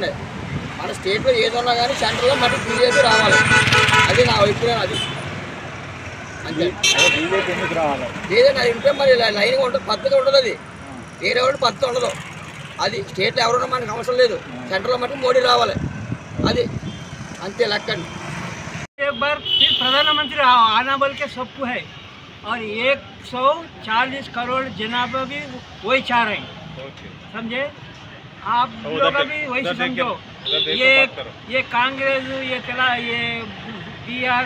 కాదండి. మన స్టేట్లో ఏదన్నా కానీ సెంటర్లో మటుకు బీజేపీ రావాలి. అది నా అభిప్రాయం. అది అంతే. లేదండి, అది ఉంటే మరి లైన్గా ఉంటుంది, పద్ధతి ఉంటుంది. అది వేరే వాళ్ళు పద్ధతి ఉండదు. అది స్టేట్లో ఎవరున్నా మనకు అవసరం లేదు, సెంటర్లో మటుకు మోడీ రావాలి. అది అంతే లెక్కండి. एक बार फिर प्रधानमंत्री आना बोल के सबको है और 140 करोड़ जनाब भी वही चाह रहे हैं, समझे आप लोग भी वही समझो। ये कांग्रेस ये बिहार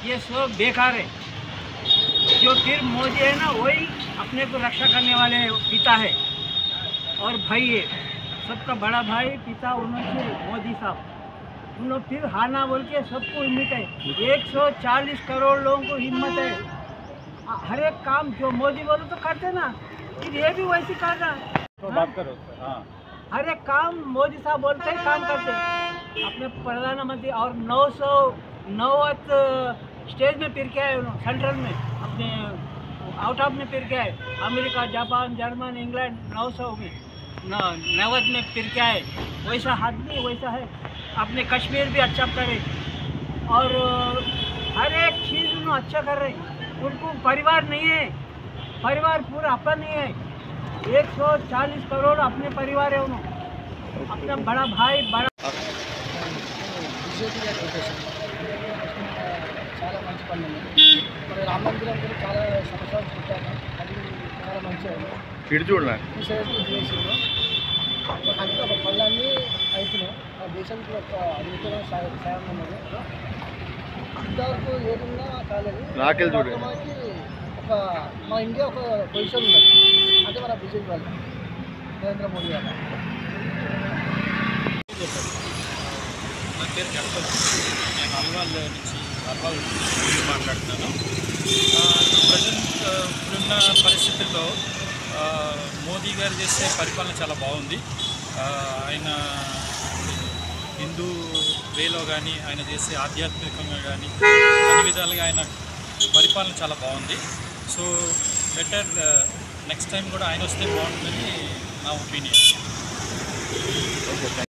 ये सब बेकार है। जो फिर मोदी है ना वही अपने को रक्षा करने वाले पिता है और भाई है, सबका बड़ा भाई पिता उन्होंने मोदी साहब। उन लोग फिर हाना बोल के सबको हिम्मत है। 140 करोड़ लोगों को हिम्मत है। हर एक काम जो मोदी बोले तो करते ना, फिर ये भी वैसे कर रहा। तो बात करो। हाँ, हर एक काम मोदी साहब बोलते हैं काम करते हैं। अपने प्रधानमंत्री और 990 स्टेज में फिर के आए, सेंट्रल में अपने आउट ऑफ में फिर के आए। अमेरिका, जापान, जर्मन, इंग्लैंड 900 में 90 में फिर के आए। वैसा आदमी वैसा है। अपने कश्मीर भी अच्छा करे और हर एक चीज़ उन्होंने अच्छा कर रहे। उनको परिवार नहीं है, परिवार पूरा अपना नहीं है। 140 करोड़ अपने परिवार है, उन्होंने अपना बड़ा भाई बड़ा బీజేపీ గారి ఉద్దేశం చాలా మంచి పని. మరి రామ మందిరం కూడా చాలా సంవత్సరాలు పెట్టాను, అది చాలా మంచిది. ఈ సైడ్ చేసిండు అంటే ఒక పనులన్నీ అవుతున్నాయి. ఆ దేశానికి ఒక అద్భుతమైన సాయం ఉన్నది. ఇంతవరకు ఏదన్నా కాలేదు. మనకి మన ఇండియా ఒక పొజిషన్ ఉన్నది అంటే మన బీజేపీ వాళ్ళు, నరేంద్ర మోడీ గారు. నా పేరు గణపతి, నేను అల్వాల్ నుంచి మాట్లాడుతున్నాను. ప్రజెంట్ ఇప్పుడున్న పరిస్థితుల్లో మోదీ గారు చేసే పరిపాలన చాలా బాగుంది. ఆయన హిందూ వేలో కానీ ఆయన చేసే ఆధ్యాత్మికంగా కానీ అన్ని విధాలుగా ఆయన పరిపాలన చాలా బాగుంది. సో బెటర్ నెక్స్ట్ టైం కూడా ఆయన వస్తే బాగుంటుందని నా ఒపీనియన్.